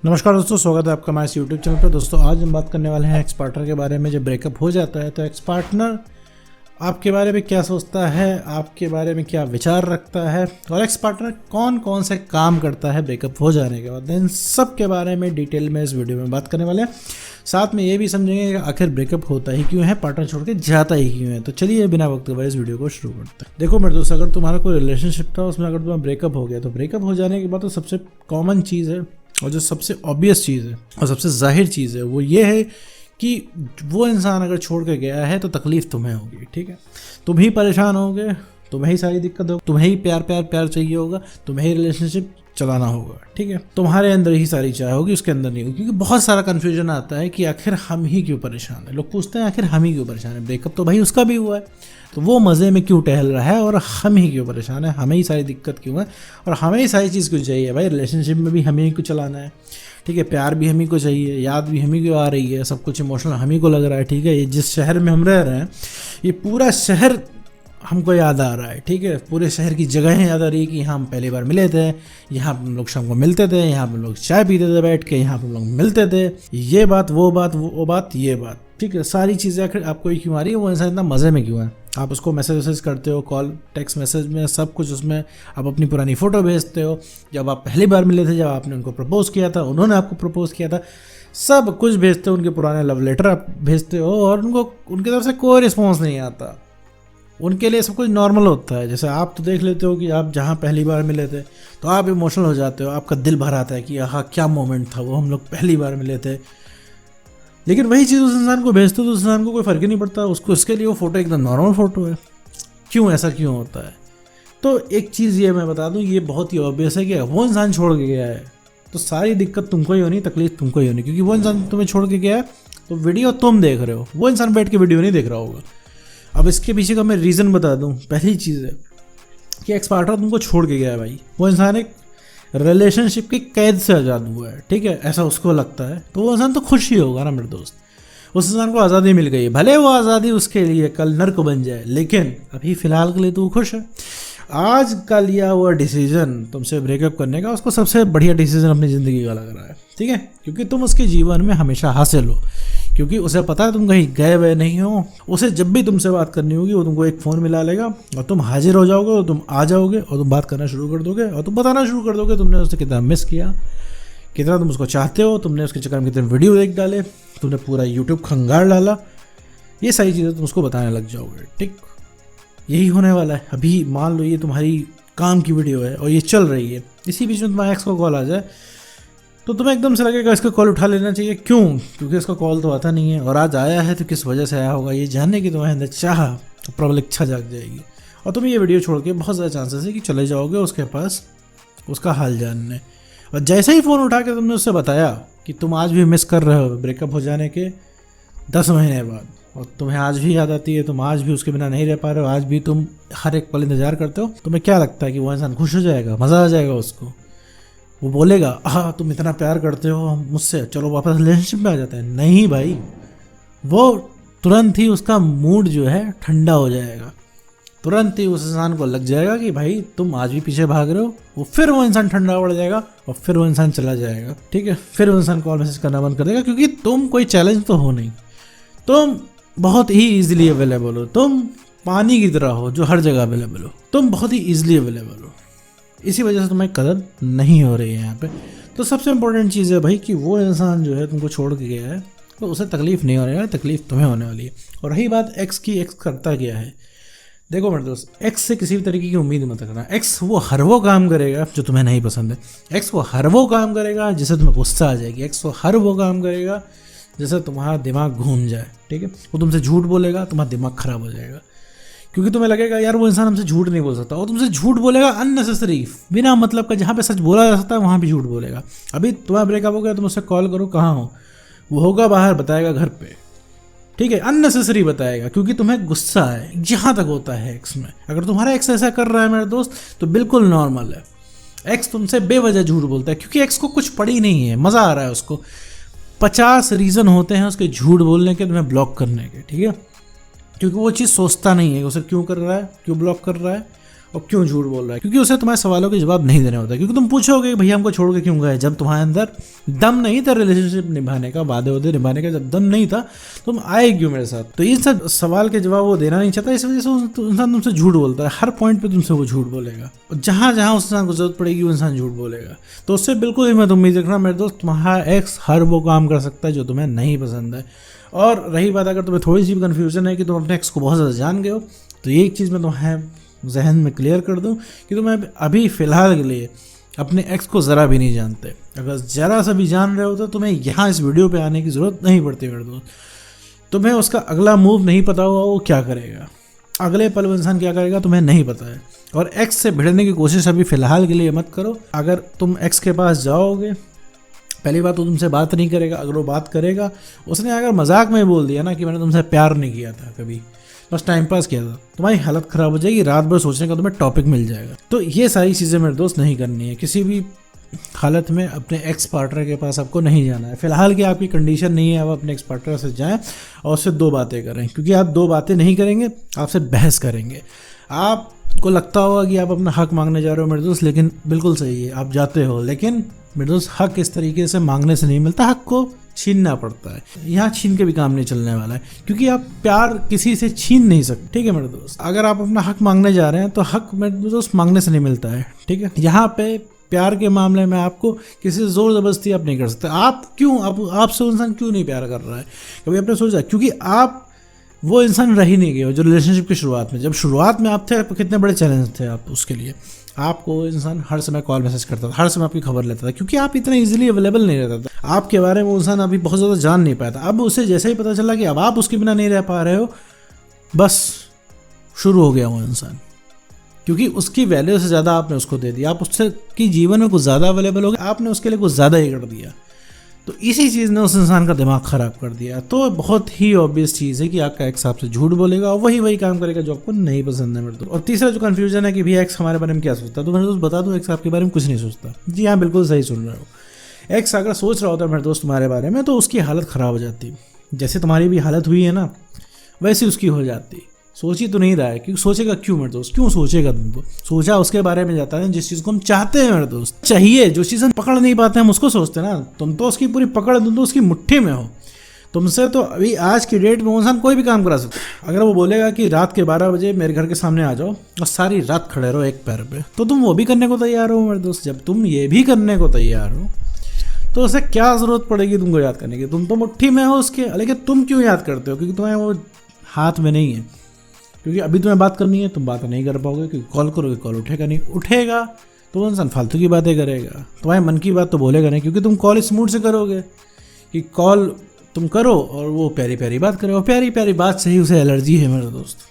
नमस्कार दोस्तों, स्वागत है आपका हमारे यूट्यूब चैनल पर। दोस्तों आज हम बात करने वाले हैं एक्स पार्टनर के बारे में। जब ब्रेकअप हो जाता है तो एक्स पार्टनर आपके बारे में क्या सोचता है, आपके बारे में क्या विचार रखता है और एक्स पार्टनर कौन कौन से काम करता है ब्रेकअप हो जाने के बाद। इन सब के बारे में डिटेल में इस वीडियो में बात करने वाले हैं। साथ में ये भी समझेंगे कि आखिर ब्रेकअप होता ही क्यों है, पार्टनर छोड़ के जाता ही क्यों है। तो चलिए बिना वक्त गवाए इस वीडियो को शुरू करते हैं। देखो मेरे दोस्त, अगर तुम्हारा कोई रिलेशनशिप था, उसमें अगर तुम्हारा ब्रेकअप हो गया तो ब्रेकअप हो जाने के बाद तो सबसे कॉमन चीज़ है और जो सबसे ऑब्वियस चीज़ है और सबसे जाहिर चीज़ है वो ये है कि वो इंसान अगर छोड़ के गया है तो तकलीफ़ तुम्हें होगी। ठीक है, तुम ही परेशान होगे, तुम्हें ही सारी दिक्कत होगी, तुम्हें ही प्यार चाहिए होगा, तुम्हें ही रिलेशनशिप चलाना होगा। ठीक है, तुम्हारे अंदर ही सारी चाह होगी, उसके अंदर नहीं होगी। क्योंकि बहुत सारा कन्फ्यूजन आता है कि आखिर हम ही क्यों परेशान है। लोग पूछते हैं आखिर हम ही क्यों परेशान है, ब्रेकअप तो भाई उसका भी हुआ है, तो वो मज़े में क्यों टहल रहा है और हम ही क्यों परेशान है, हमें ही सारी दिक्कत क्यों है और हमें ही सारी चीज़ क्यों चाहिए। भाई रिलेशनशिप में भी हमें ही को चलाना है, ठीक है, प्यार भी हम ही को चाहिए, याद भी हम ही को आ रही है, सब कुछ इमोशनल हम ही को लग रहा है। ठीक है, ये जिस शहर में हम रह रहे हैं ये पूरा शहर हमको याद आ रहा है। ठीक है, पूरे शहर की जगहें याद आ रही है कि यहाँ हम पहली बार मिले थे, यहाँ हम लोग शाम को मिलते थे, यहाँ हम लोग चाय पीते थे बैठ के, यहाँ हम लोग मिलते थे, ये बात वो बात ये बात। ठीक है, सारी चीज़ें आखिर आपको क्यों आ रही है, वो इंसान इतना मज़े में क्यों है। आप उसको मैसेज करते हो, कॉल टेक्स्ट मैसेज में सब कुछ, उसमें आप अपनी पुरानी फ़ोटो भेजते हो, जब आप पहली बार मिले थे, जब आपने उनको प्रपोज़ किया था, उन्होंने आपको प्रपोज़ किया था, सब कुछ भेजते हो, उनके पुराने लव लेटर आप भेजते हो और उनको उनकी तरफ से कोई रिस्पॉन्स नहीं आता। उनके लिए सब कुछ नॉर्मल होता है। जैसे आप तो देख लेते हो कि आप जहाँ पहली बार मिले थे तो आप इमोशनल हो जाते हो, आपका दिल भर आता है कि हाँ क्या मोमेंट था वो, हम लोग पहली बार मिले थे। लेकिन वही चीज़ उस इंसान को भेजते हो तो उस इंसान को कोई फ़र्क ही नहीं पड़ता, उसको उसके लिए वो फ़ोटो एकदम नॉर्मल फ़ोटो है। क्यों ऐसा क्यों होता है? तो एक चीज़ ये मैं बता दूँ, ये बहुत ही ऑब्वियस है कि वो इंसान छोड़ के गया है तो सारी दिक्कत तुमको ही होनी, तकलीफ तुमको ही होनी। क्योंकि वो इंसान तुम्हें छोड़ के गया है तो वीडियो तुम देख रहे हो, वो इंसान बैठ के वीडियो नहीं देख रहा होगा। अब इसके पीछे का मैं रीज़न बता दूं। पहली चीज़ है कि एक्स पार्टनर तुमको छोड़ के गया है। भाई वो इंसान एक रिलेशनशिप की कैद से आज़ाद हुआ है, ठीक है, ऐसा उसको लगता है, तो वो इंसान तो खुश ही होगा ना मेरे दोस्त। उस इंसान को आज़ादी मिल गई है, भले वो आज़ादी उसके लिए कल नर्क बन जाए, लेकिन अभी फ़िलहाल के लिए तो वो खुश है। आज का लिया हुआ डिसीजन तुमसे ब्रेकअप करने का उसको सबसे बढ़िया डिसीजन अपनी ज़िंदगी का लग रहा है। ठीक है, क्योंकि तुम उसके जीवन में हमेशा हासिल हो, क्योंकि उसे पता है तुम कहीं गए हुए नहीं हो। उसे जब भी तुमसे बात करनी होगी वो तुमको एक फ़ोन मिला लेगा और तुम हाजिर हो जाओगे और तुम आ जाओगे और तुम बात करना शुरू कर दोगे और तुम बताना शुरू कर दोगे तुमने उसे कितना मिस किया, कितना तुम उसको चाहते हो, तुमने उसके चक्कर में कितने वीडियो देख डाले, तुमने पूरा यूट्यूब खंगाल डाला, ये सारी चीज़ें तुम उसको बताने लग जाओगे। ठीक, यही होने वाला है। अभी मान लो ये तुम्हारी काम की वीडियो है और ये चल रही है, इसी बीच में तुम्हारा एक्स को कॉल आ जाए तो तुम्हें एकदम से लगेगा इसका कॉल उठा लेना चाहिए। क्यों? क्योंकि इसका कॉल तो आता नहीं है और आज आया है तो किस वजह से आया होगा, ये जानने की तुम्हारे अंदर चाह तो प्रबल इच्छा जाग जाएगी और तुम ये वीडियो छोड़ के बहुत ज़्यादा चांसेस है कि चले जाओगे उसके पास उसका हाल जानने। और जैसे ही फ़ोन उठा के तुमने उससे बताया कि तुम आज भी मिस कर रहे हो ब्रेकअप हो जाने के 10 महीने बाद, और तुम्हें आज भी याद आती है, तुम आज भी उसके बिना नहीं रह पा रहे हो, आज भी तुम हर एक पल इंतज़ार करते हो, तुम्हें क्या लगता है कि वो इंसान खुश हो जाएगा, मज़ा आ जाएगा उसको, वो बोलेगा हाँ तुम इतना प्यार करते हो मुझसे, चलो वापस रिलेशनशिप में आ जाते हैं? नहीं भाई, वो तुरंत ही उसका मूड जो है ठंडा हो जाएगा, तुरंत ही उस इंसान को लग जाएगा कि भाई तुम आज भी पीछे भाग रहे हो, फिर वो इंसान ठंडा पड़ जाएगा और फिर वो इंसान चला जाएगा। ठीक है, फिर वो इंसान कॉल मैसेज करना बंद कर देगा, क्योंकि तुम कोई चैलेंज तो हो नहीं, तुम बहुत ही ईजिली अवेलेबल हो, तुम पानी की तरह हो जो हर जगह अवेलेबल हो, तुम बहुत ही ईजिली अवेलेबल हो, इसी वजह से तुम्हें कदर नहीं हो रही है यहाँ पे। तो सबसे इम्पोर्टेंट चीज़ है भाई कि वो इंसान जो है तुमको छोड़ के गया है तो उसे तकलीफ़ नहीं होने वाली, तकलीफ़ तुम्हें होने वाली है। और रही बात एक्स की, एक्स करता क्या है, देखो मेरे दोस्त, एक्स से किसी भी तरीके की उम्मीद मत रखना। एक्स वो हर वो काम करेगा जो तुम्हें नहीं पसंद है, एक्स वो हर वो काम करेगा जिससे तुम्हें गुस्सा आ जाएगी, एक्स वो हर वो काम करेगा जिससे तुम्हारा दिमाग घूम जाए। ठीक है, वो तुमसे झूठ बोलेगा, तुम्हारा दिमाग ख़राब हो जाएगा, क्योंकि तुम्हें लगेगा यार वो इंसान हमसे झूठ नहीं बोल सकता, और तुमसे झूठ बोलेगा अननेसेसरी, बिना मतलब का। जहाँ पे सच बोला जा सकता है वहाँ भी झूठ बोलेगा। अभी तुम्हारा ब्रेकअप हो गया, तुम उससे कॉल करो कहाँ हो, वो होगा बाहर, बताएगा घर पे। ठीक है, अननेसेसरी बताएगा क्योंकि तुम्हें गुस्सा है। जहाँ तक होता है एक्स में, अगर तुम्हारा एक्स ऐसा कर रहा है मेरे दोस्त तो बिल्कुल नॉर्मल है। एक्स तुमसे बेवजह झूठ बोलता है क्योंकि एक्स को कुछ पड़ी नहीं है, मज़ा आ रहा है उसको। 50 रीज़न होते हैं उसके झूठ बोलने के, तुम्हें ब्लॉक करने के। ठीक है, क्योंकि वो चीज़ सोचता नहीं है उसे क्यों कर रहा है, क्यों ब्लॉक कर रहा है, और क्यों झूठ बोल रहा है, क्योंकि उसे तुम्हारे सवालों के जवाब नहीं देने होता। क्योंकि तुम पूछोगे भैया हमको छोड़ के क्यों गए, जब तुम्हारे अंदर दम नहीं था रिलेशनशिप निभाने का, वादे वादे निभाने का जब दम नहीं था, तुम आए क्यों मेरे साथ। तो इन सब सवाल के जवाब वो देना नहीं चाहता, इस वजह से इंसान तुमसे झूठ बोलता है। हर पॉइंट पे तुमसे वो झूठ बोलेगा, और जहाँ जहाँ उस इंसान को जरूरत पड़ेगी वो इंसान झूठ बोलेगा। तो उससे बिल्कुल ही मत उम्मीद रखना मेरे दोस्त, तुम्हारा एक्स हर वो काम कर सकता है जो तुम्हें नहीं पसंद है। और रही बात अगर तुम्हें थोड़ी सी भी कन्फ्यूजन है कि तुम अपने एक्स को बहुत ज़्यादा जान गए हो, तो ये एक चीज़ मैं तुम्हें जहन में क्लियर कर दूं कि तुम अभी फ़िलहाल के लिए अपने एक्स को ज़रा भी नहीं जानते। अगर ज़रा सा भी जान रहे हो तो तुम्हें यहाँ इस वीडियो पे आने की ज़रूरत नहीं पड़ती मेरे दोस्त। तुम्हें उसका अगला मूव नहीं पता होगा, वो क्या करेगा, अगले पल वो इंसान क्या करेगा तुम्हें नहीं पता है। और एक्स से भिड़ने की कोशिश अभी फ़िलहाल के लिए मत करो। अगर तुम एक्स के पास जाओगे, पहली बात तो तुमसे बात नहीं करेगा। अगर वो बात करेगा, उसने अगर मजाक में बोल दिया ना कि मैंने तुमसे प्यार नहीं किया था, कभी बस टाइम पास किया था, तुम्हारी हालत ख़राब हो जाएगी। रात भर सोचने का तुम्हें टॉपिक मिल जाएगा। तो ये सारी चीज़ें मेरे दोस्त नहीं करनी है। किसी भी हालत में अपने एक्स पार्टनर के पास आपको नहीं जाना है। फिलहाल की आपकी कंडीशन नहीं है आप अपने एक्स पार्टनर से जाएं और उससे 2 बातें करें, क्योंकि आप 2 बातें नहीं करेंगे, आपसे बहस करेंगे। आपको लगता होगा कि आप अपना हक मांगने जा रहे हो मेरे दोस्त, लेकिन बिल्कुल सही है, आप जाते हो, लेकिन मेरे दोस्त हक इस तरीके से मांगने से नहीं मिलता, हक को छीनना पड़ता है। यहाँ छीन के भी काम नहीं चलने वाला है, क्योंकि आप प्यार किसी से छीन नहीं सकते। ठीक है मेरे दोस्त, अगर आप अपना हक मांगने जा रहे हैं तो हक मेरे दोस्त मांगने से नहीं मिलता है। ठीक है, यहाँ पे प्यार के मामले में आपको किसी से जोर जबरदस्ती आप नहीं कर सकते। आपसे इंसान क्यों नहीं प्यार कर रहा है, कभी आपने सोचा? क्योंकि आप वो इंसान रह ही नहीं गए हो जो रिलेशनशिप की शुरुआत में, जब शुरुआत में आप थे, कितने बड़े चैलेंज थे आप उसके लिए। आपको इंसान हर समय कॉल मैसेज करता था, हर समय आपकी खबर लेता था, क्योंकि आप इतना इजीली अवेलेबल नहीं रहता था। आपके बारे में वो इंसान अभी बहुत ज़्यादा जान नहीं पाया था। अब उसे जैसे ही पता चला कि अब आप उसके बिना नहीं रह पा रहे हो, बस शुरू हो गया वो इंसान, क्योंकि उसकी वैल्यू से ज़्यादा आपने उसको दे दिया। आप उससे की जीवन में कुछ ज़्यादा अवेलेबल हो गए, आपने उसके लिए कुछ ज़्यादा ही कर दिया। तो इसी चीज़ ने उस इंसान का दिमाग ख़राब कर दिया। तो बहुत ही ऑब्वियस चीज़ है कि आपका एक्स आपसे झूठ बोलेगा और वही काम करेगा जो आपको नहीं पसंद है मेरे दोस्त। और तीसरा जो कन्फ्यूजन है कि भैया एक्स हमारे बारे में क्या सोचता है, तो मेरे दोस्त बता दूं, एक्स आपके बारे में कुछ नहीं सोचता। जी हाँ, बिल्कुल सही सुन रहे हो। एक्स अगर सोच रहा होता मेरे दोस्त तुम्हारे बारे में, तो उसकी हालत ख़राब हो जाती। जैसे तुम्हारी भी हालत हुई है ना, वैसे उसकी हो जाती। सोच ही तो नहीं रहा है, क्योंकि सोचेगा क्यों मेरे दोस्त, क्यों सोचेगा? तुमको सोचा उसके बारे में जाता है जिस चीज़ को हम चाहते हैं मेरे दोस्त, चाहिए, जो चीज़ हम पकड़ नहीं पाते हम उसको सोचते हैं ना। तुम तो उसकी पूरी पकड़, तुम तो उसकी मुट्ठी में हो। तुमसे तो अभी आज की डेट में वो इंसान कोई भी काम करा सकता है। अगर वो बोलेगा कि रात के 12 बजे मेरे घर के सामने आ जाओ और सारी रात खड़े रहो एक पैर पे, तो तुम वो भी करने को तैयार हो मेरे दोस्त। जब तुम ये भी करने को तैयार हो, तो उसे क्या ज़रूरत पड़ेगी तुमको याद करने की? तुम तो मुट्ठी में हो उसके, लेकिन तुम क्यों याद करते हो? क्योंकि तुम्हें वो हाथ में नहीं है। क्योंकि अभी तुम्हें बात करनी है, तुम बात नहीं कर पाओगे, क्योंकि कॉल करोगे कॉल उठेगा नहीं। उठेगा तो वो इंसान फालतू की बातें करेगा, तुम्हारे मन की बात तो बोलेगा नहीं, क्योंकि तुम कॉल इस मूड से करोगे कि कॉल तुम करो और वो प्यारी प्यारी बात करे, और प्यारी प्यारी बात से ही उसे एलर्जी है मेरे दोस्त।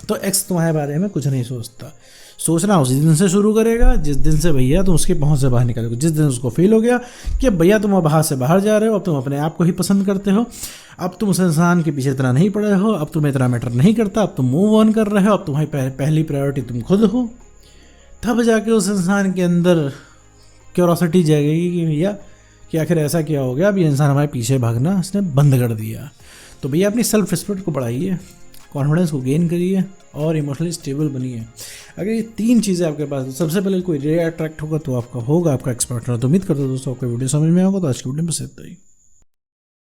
तो एक्स तुम्हारे बारे में कुछ नहीं सोचता। सोचना उसी दिन से शुरू करेगा जिस दिन से भैया तुम उसके पहुंच से बाहर निकलोगे, जिस दिन उसको फील हो गया कि भैया तुम अब हाथ से बाहर जा रहे हो, अब तुम अपने आप को ही पसंद करते हो, अब तुम उस इंसान के पीछे इतना नहीं पड़े हो, अब तुम्हें इतना मैटर नहीं करता, अब तुम मूव ऑन कर रहे हो, अब तुम्हारी पहली प्रायोरिटी तुम खुद हो। तब जाके उस इंसान के अंदर क्यूरोसिटी जाएगी कि भैया कि आखिर ऐसा क्या हो गया, अब ये इंसान हमारे पीछे भागना इसने बंद कर दिया। तो भैया अपनी सेल्फ रिस्पेक्ट को बढ़ाइए, कॉन्फिडेंस को गेन करिए और इमोशनली स्टेबल बनिए। अगर ये 3 चीज़ें आपके पास, तो सबसे पहले कोई रे अट्रैक्ट होगा तो आपका एक्स पार्टनर। तो उम्मीद करता हूँ दोस्तों आपको वीडियो समझ में आएगा। तो आज की वीडियो में बस इतना ही।